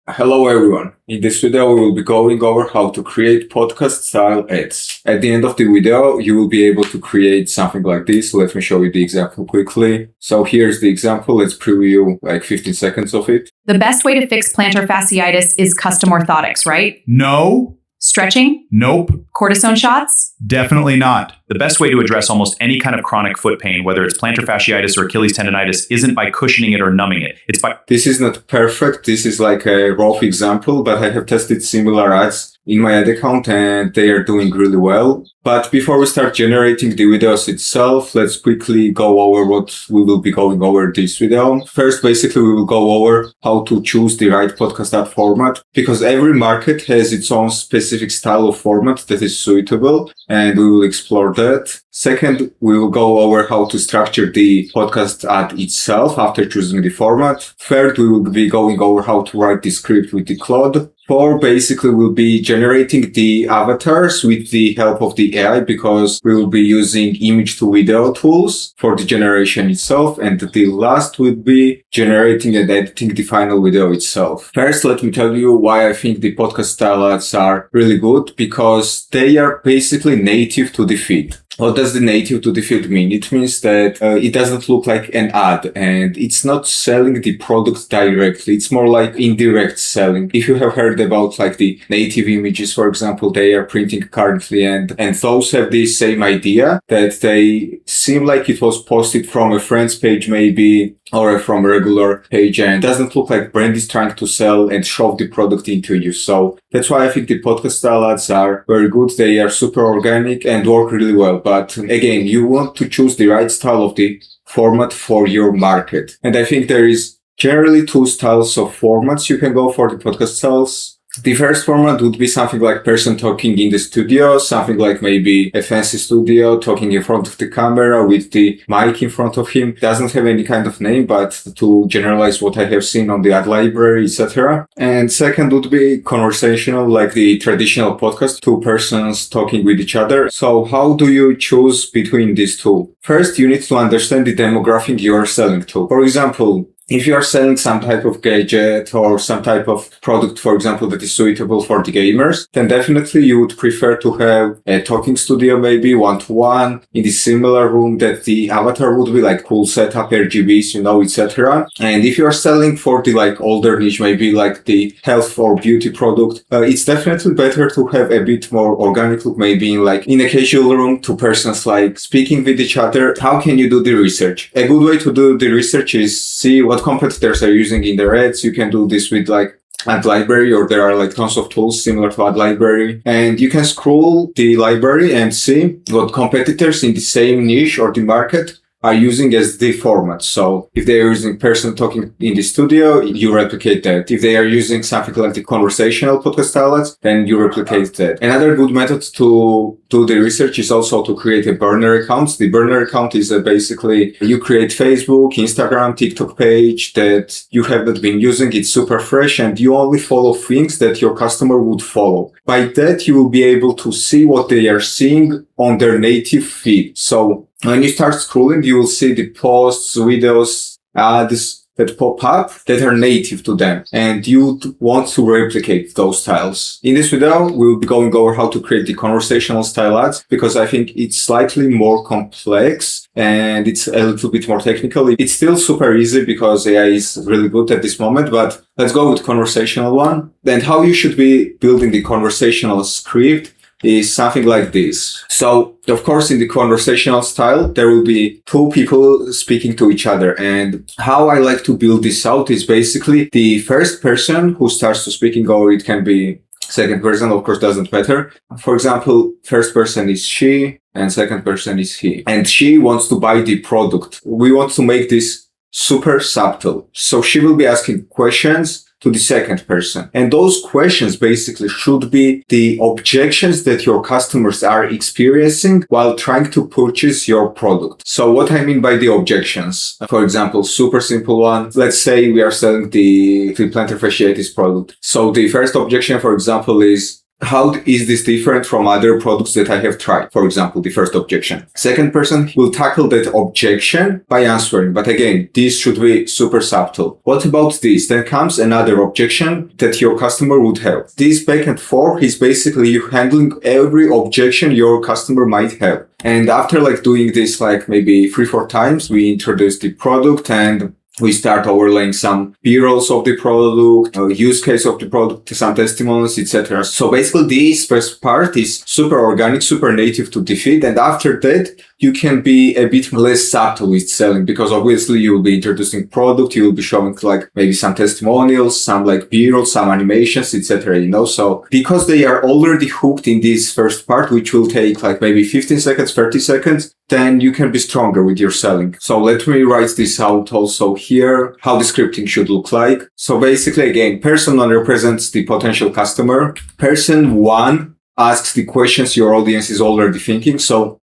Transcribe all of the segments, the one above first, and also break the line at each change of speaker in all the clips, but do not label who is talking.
Hello everyone. In this video, we will be going over how to create podcast style ads. At the end of the video, you will be able to create something like this. Let me show you the example quickly. So here's the example. Let's preview like 15 seconds of it.
The best way to fix plantar fasciitis is custom orthotics, right?
No.
Stretching?
Nope.
Cortisone shots?
Definitely not. The best way to address almost any kind of chronic foot pain, whether it's plantar fasciitis or Achilles tendonitis, isn't by cushioning it or numbing it. It's by...
This is not perfect. This is like a rough example, but I have tested similar ads in my ad account and they are doing really well. But before we start generating the videos itself, let's quickly go over what we will be going over this video. First, basically, we will go over how to choose the right podcast ad format, because every market has its own specific style of format that is suitable, and we will explore that. Second, we will go over how to structure the podcast ad itself after choosing the format. Third, we will be going over how to write the script with the Claude. Four, basically, we'll be generating the avatars with the help of the AI, because we will be using image to video tools for the generation itself. And the last would be generating and editing the final video itself. First, let me tell you why I think the podcast style ads are really good, because they are basically native to the feed. What does the native to the field mean? It means that it doesn't look like an ad and it's not selling the product directly. It's more like indirect selling. If you have heard about like the native images, for example, they are printing currently and those have the same idea, that they seem like it was posted from a friend's page maybe, or from a regular page, and doesn't look like brand is trying to sell and shove the product into you. So that's why I think the podcast style ads are very good. They are super organic and work really well. But again, you want to choose the right style of the format for your market. And I think there is generally two styles of formats you can go for the podcast styles. The first format would be something like person talking in the studio, something like maybe a fancy studio talking in front of the camera with the mic in front of him. Doesn't have any kind of name, but to generalize what I have seen on the ad library, etc. And second would be conversational, like the traditional podcast, two persons talking with each other. So how do you choose between these two? First, you need to understand the demographic you are selling to. For example, if you are selling some type of gadget or some type of product, for example, that is suitable for the gamers, then definitely you would prefer to have a talking studio, maybe one-to-one in the similar room, that the avatar would be like cool setup, RGBs, etc. And if you are selling for the like older niche, maybe like the health or beauty product, it's definitely better to have a bit more organic look, maybe in a casual room, two persons like speaking with each other. How can you do the research? A good way to do the research is see what competitors are using in their ads. You can do this with like ad library, or there are like tons of tools similar to ad library, and you can scroll the library and see what competitors in the same niche or the market are using as the format. So if they are using person talking in the studio, you replicate that. If they are using something like the conversational podcast style ads, then you replicate that. Another good method to do the research is also to create a burner account. The burner account is basically you create Facebook, Instagram, TikTok page that you have not been using. It's super fresh and you only follow things that your customer would follow. By that, you will be able to see what they are seeing on their native feed. So when you start scrolling, you will see the posts, videos, ads that pop up that are native to them, and you want to replicate those styles. In this video, we will be going over how to create the conversational style ads, because I think it's slightly more complex and it's a little bit more technical. It's still super easy because AI is really good at this moment, but let's go with conversational one. And how you should be building the conversational script is something like this. So, of course, in the conversational style, there will be two people speaking to each other. And how I like to build this out is basically the first person who starts to speaking, or it can be second person, of course, doesn't matter. For example, first person is she and second person is he. And she wants to buy the product. We want to make this super subtle. So she will be asking questions to the second person. And those questions basically should be the objections that your customers are experiencing while trying to purchase your product. So what I mean by the objections, for example, super simple one. Let's say we are selling the plantar fasciitis product. So the first objection, for example, is How is this different from other products that I have tried? For example, the first objection. Second person will tackle that objection by answering. But again, this should be super subtle. What about this? Then comes another objection that your customer would have. This back and forth is basically you handling every objection your customer might have. And after doing this maybe 3-4 times, we introduce the product and we start overlaying some B-rolls of the product, use case of the product, some testimonials, etc. So basically this first part is super organic, super native to the feed. And after that, you can be a bit less subtle with selling because obviously you will be introducing product, you will be showing maybe some testimonials, some B-rolls, some animations, etc. So because they are already hooked in this first part, which will take maybe 15 seconds, 30 seconds, then you can be stronger with your selling. So let me write this out also here, how the scripting should look like. So basically, again, person 1 represents the potential customer. Person 1 asks the questions your audience is already thinking. So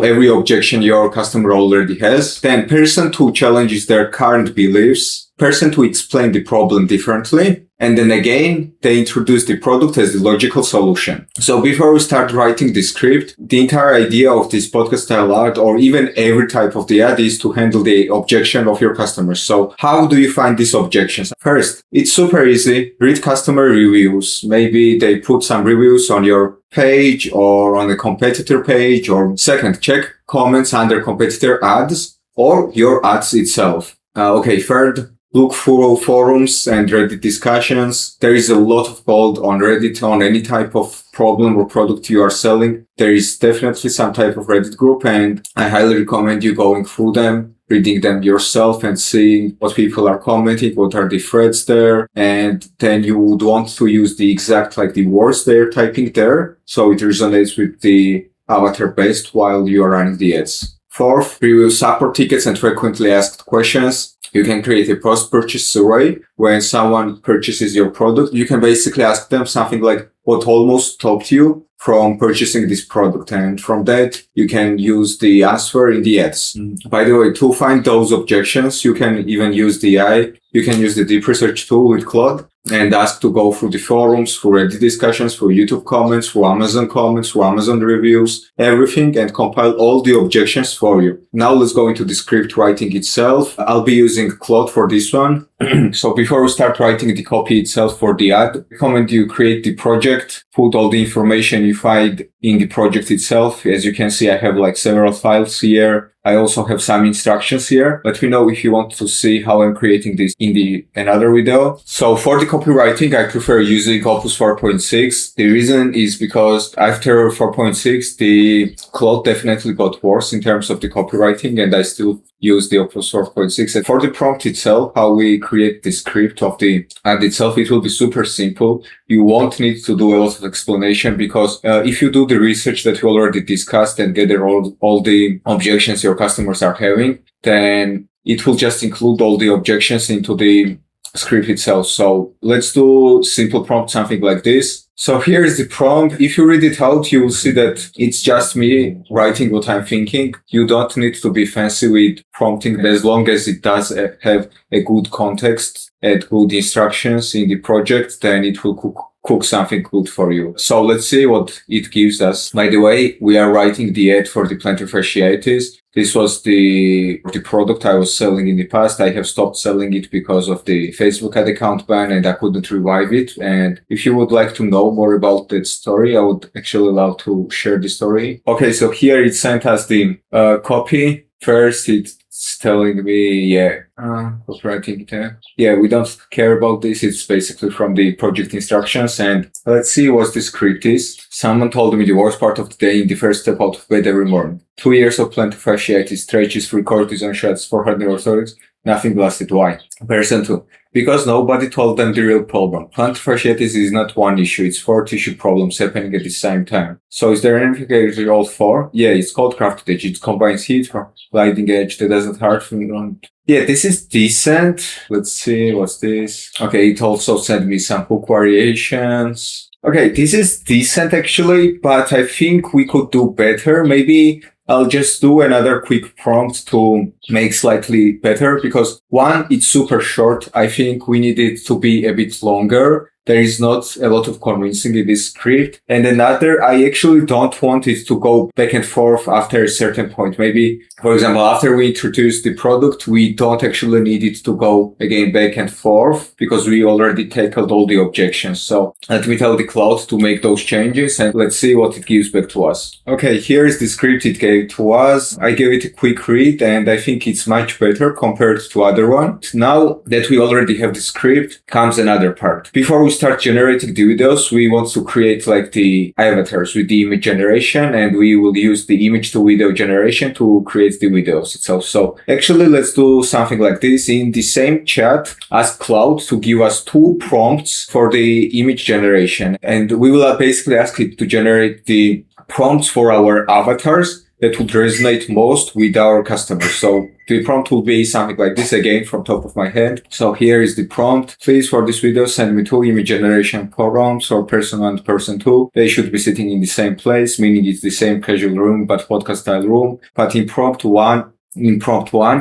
every objection your customer already has. Then person 2 challenges their current beliefs. Person 2 explain the problem differently. And then again, they introduce the product as the logical solution. So before we start writing the script, the entire idea of this podcast style ad or even every type of the ad is to handle the objection of your customers. So how do you find these objections? First, it's super easy. Read customer reviews. Maybe they put some reviews on your page or on the competitor page. Or second, check comments under competitor ads or your ads itself. Third, look for forums and Reddit discussions. There is a lot of gold on Reddit on any type of problem or product you are selling. There is definitely some type of Reddit group and I highly recommend you going through them, reading them yourself and seeing what people are commenting, what are the threads there. And then you would want to use the exact the words they're typing there. So it resonates with the avatar best while you are running the ads. Fourth, review support tickets and frequently asked questions. You can create a post-purchase survey. When someone purchases your product, you can basically ask them something like what almost stopped you from purchasing this product. And from that, you can use the answer in the ads. By the way, to find those objections, you can even use the AI. You can use the deep research tool with Claude and ask to go through the forums, through Reddit discussions, through YouTube comments, through Amazon comments, through Amazon reviews, everything, and compile all the objections for you. Now let's go into the script writing itself. I'll be using Claude for this one. So before we start writing the copy itself for the ad, I recommend you create the project, put all the information you find in the project itself. As you can see, I have several files here. I also have some instructions here. Let me know if you want to see how I'm creating this in another video. So for the copywriting, I prefer using Opus 4.6. The reason is because after 4.6, the Claude definitely got worse in terms of the copywriting, and I still use the Opus 4.6. And for the prompt itself, how we create the script of the ad itself, it will be super simple. You won't need to do a lot of explanation because if you do the research that we already discussed and gather all the objections your customers are having, then it will just include all the objections into the script itself. So let's do simple prompt, something like this. So here is the prompt. If you read it out, you will see that it's just me writing what I'm thinking. You don't need to be fancy with prompting as long as it does have a good context and good instructions in the project, then it will cook something good for you. So let's see what it gives us. By the way, we are writing the ad for the plantar fasciitis. This was the product I was selling in the past. I have stopped selling it because of the Facebook ad account ban and I couldn't revive it. And if you would like to know more about that story, I would actually love to share the story. Okay, so here it sent us the copy. First, it's telling me, copywriting there. Yeah, we don't care about this. It's basically from the project instructions. And let's see what the script is. Someone told me the worst part of the day in the first step out of bed every morning. 2 years of plantar fasciitis, stretches, free cortisone shots, 400 orthotics. Nothing lasted. Why? Person 2. Because nobody told them the real problem. Plantar fasciitis is not one issue. It's 4 tissue problems happening at the same time. So is there anything I can all 4? Yeah, it's called crafted edge. It combines heat from gliding edge that doesn't hurt from ground. Yeah, this is decent. Let's see, what's this? Okay, it also sent me some hook variations. Okay, this is decent actually, but I think we could do better. Maybe I'll just do another quick prompt to make slightly better because one, it's super short. I think we need it to be a bit longer. there is not a lot of convincing in this script. And another, I actually don't want it to go back and forth after a certain point. Maybe, for example, after we introduce the product, we don't actually need it to go again back and forth because we already tackled all the objections. So let me tell the Claude to make those changes and let's see what it gives back to us. Okay, here is the script it gave to us. I gave it a quick read and I think it's much better compared to other one. Now that we already have the script, comes another part. Before we start generating the videos, we want to create like the avatars with the image generation, and we will use the image to video generation to create the videos itself. So actually, let's do something like this. In the same chat, ask Claude to give us 2 prompts for the image generation, and we will basically ask it to generate the prompts for our avatars that would resonate most with our customers. So the prompt will be something like this, again from top of my head. So here is the prompt. Please, for this video, send me 2 image generation prompts for person 1 and person 2. They should be sitting in the same place, meaning it's the same casual room but podcast style room. But in prompt 1,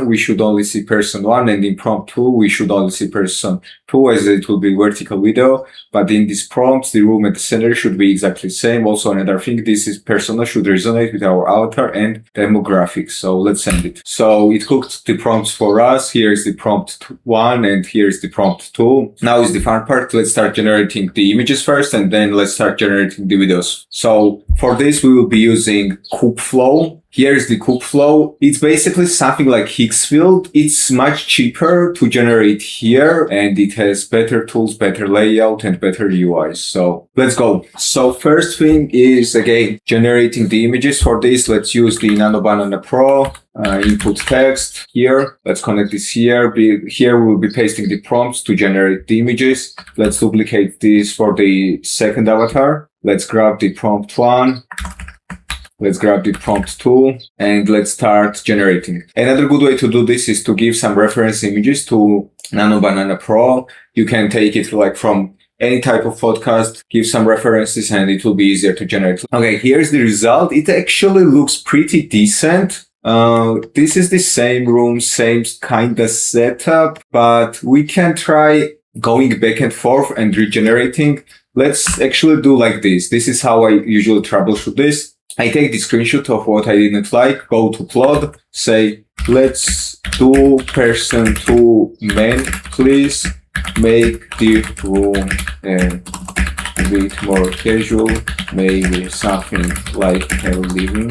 we should only see person 1, and in prompt 2, we should only see person 2, as it will be vertical video. But in these prompts, the room at the center should be exactly the same. Also, another thing, this is persona should resonate with our avatar and demographics. So let's send it. So it cooked the prompts for us. Here is the prompt 1 and here is the prompt 2. Now is the fun part. Let's start generating the images first and then let's start generating the videos. So for this, we will be using Kubeflow. Here's the Kubeflow. It's basically something like Higgsfield. It's much cheaper to generate here and it has better tools, better layout and better UIs. So let's go. So first thing is, again, generating the images. For this, let's use the Nano Banana Pro. Input text here. Let's connect this here. Here we'll be pasting the prompts to generate the images. Let's duplicate this for the second avatar. Let's grab the prompt 1. Let's grab the prompt 2 and let's start generating. Another good way to do this is to give some reference images to Nano Banana Pro. You can take it like from any type of podcast, give some references and it will be easier to generate. Okay, here's the result. It actually looks pretty decent. This is the same room, same kind of setup, but we can try going back and forth and regenerating. Let's actually do like this. This is how I usually troubleshoot this. I take the screenshot of what I didn't like, go to Claude, say, let's do person 2 men, please make the room a bit more casual, maybe something like a living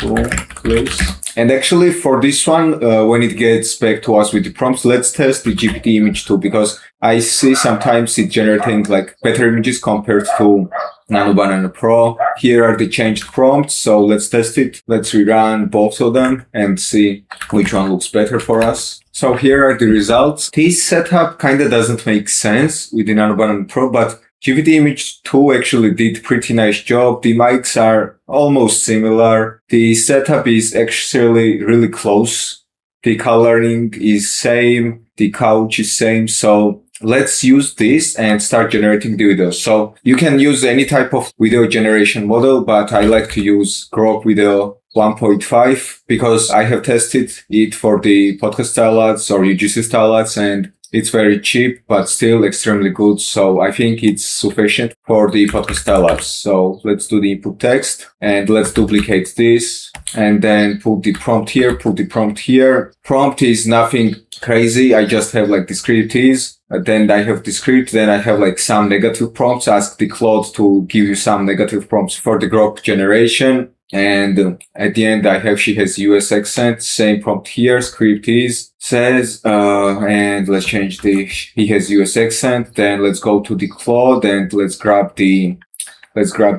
room, please. And actually for this one, when it gets back to us with the prompts, let's test the GPT image too, because I see sometimes it generating like better images compared to Nano Banana Pro. Here are the changed prompts. So let's test it. Let's rerun both of them and see which one looks better for us. So here are the results. This setup kind of doesn't make sense with the Nano Banana Pro, but GPT Image 2 actually did pretty nice job. The mics are almost similar. The setup is actually really close. The coloring is same. The couch is same. So let's use this and start generating the videos. So you can use any type of video generation model, but I like to use Grok Video 1.5 because I have tested it for the podcast style ads or UGC style ads and it's very cheap, but still extremely good. So I think it's sufficient for the podcast style ads. So let's do the input text and let's duplicate this and then put the prompt here, put the prompt here. Prompt is nothing crazy. I just have like the script is. Then I have the script, then I have like some negative prompts. Ask the Claude to give you some negative prompts for the Grok generation. And at the end, she has US accent, same prompt here, script is, says, and let's change he has US accent. Then let's go to the Claude and let's grab the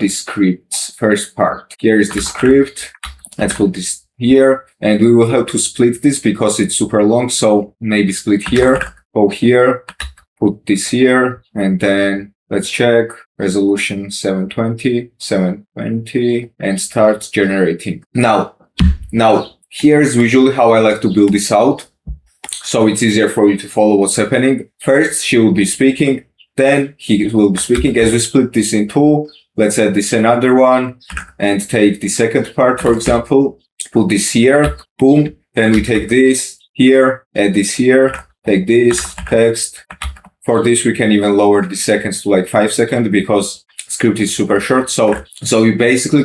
script's first part. Here is the script. Let's put this here and we will have to split this because it's super long. So maybe split here, go here, put this here, and then let's check resolution 720, and start generating. Now, here's usually how I like to build this out. So it's easier for you to follow what's happening. First, she will be speaking, then he will be speaking. As we split this in two, let's add this another one and take the second part, for example, put this here, boom. Then we take this here, add this here, take this text, For this, we can even lower the seconds to like 5 seconds because script is super short. So we basically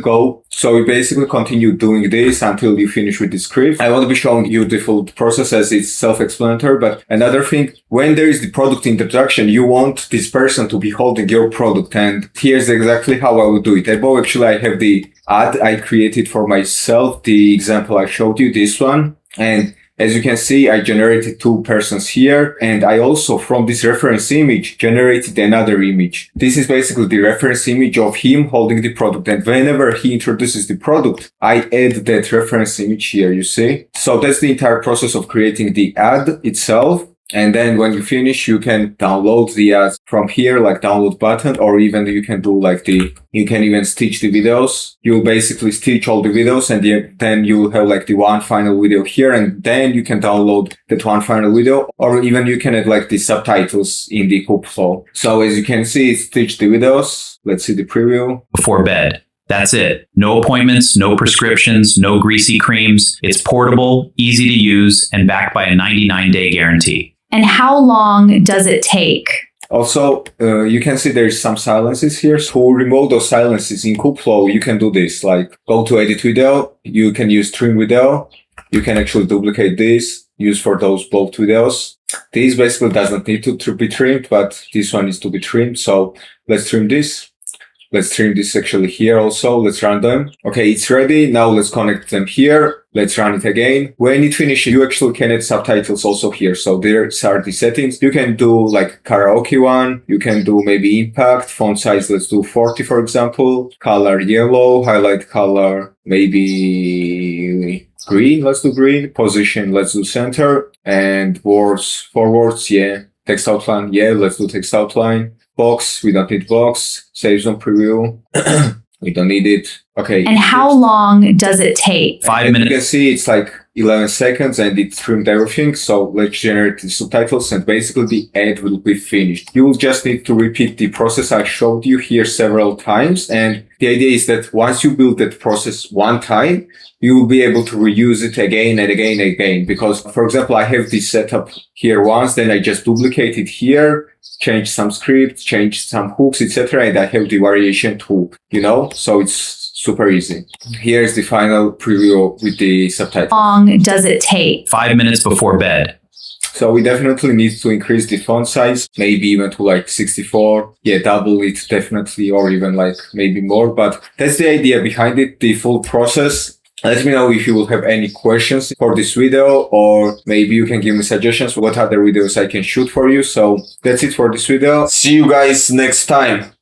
continue doing this until you finish with the script. I won't be showing you the full process as it's self-explanatory, but another thing, when there is the product introduction, you want this person to be holding your product. And here's exactly how I would do it. Above, actually, I have the ad I created for myself, the example I showed you, this one. And as you can see, I generated 2 persons here, and I also, from this reference image, generated another image. This is basically the reference image of him holding the product, and whenever he introduces the product, I add that reference image here, you see? So that's the entire process of creating the ad itself. And then when you finish, you can download the ads from here, like download button, or even you can do like you can even stitch the videos. You'll basically stitch all the videos, and then you'll have like the one final video here, and then you can download that one final video, or even you can add like the subtitles in the Kubeflow. So as you can see, stitch the videos. Let's see the preview.
Before bed. That's it. No appointments, no prescriptions, no greasy creams. It's portable, easy to use, and backed by a 99-day guarantee.
And how long does it take?
Also, you can see there's some silences here. So to remove those silences in Kubeflow, you can do this, like go to edit video. You can use trim video. You can actually duplicate this, use for those both videos. This basically doesn't need to be trimmed, but this one needs to be trimmed. So let's trim this. Let's trim this actually here also. Let's run them. Okay, it's ready. Now let's connect them here. Let's run it again. When it finishes, you actually can add subtitles also here. So there are the settings. You can do like karaoke one. You can do maybe impact, font size. Let's do 40, for example. Color yellow, highlight color, maybe green. Let's do green. Position, let's do center. And words, forwards, yeah. Text outline, yeah. Let's do text outline. Box, we don't need box. Save zone preview. We don't need it. Okay.
And how long does it take?
5 minutes.
You can see it's like 11 seconds and it trimmed everything. So let's generate the subtitles and basically the ad will be finished. You will just need to repeat the process I showed you here several times. And the idea is that once you build that process one time, you will be able to reuse it again and again and again. Because, for example, I have this setup here once, then I just duplicate it here, change some scripts, change some hooks, etc. And I have the variation too, so it's super easy. Here's the final preview with the subtitles.
How long does it take?
5 minutes before bed.
So we definitely need to increase the font size, maybe even to like 64. Yeah, double it definitely, or even like maybe more. But that's the idea behind it, the full process. Let me know if you will have any questions for this video, or maybe you can give me suggestions what other videos I can shoot for you. So that's it for this video. See you guys next time.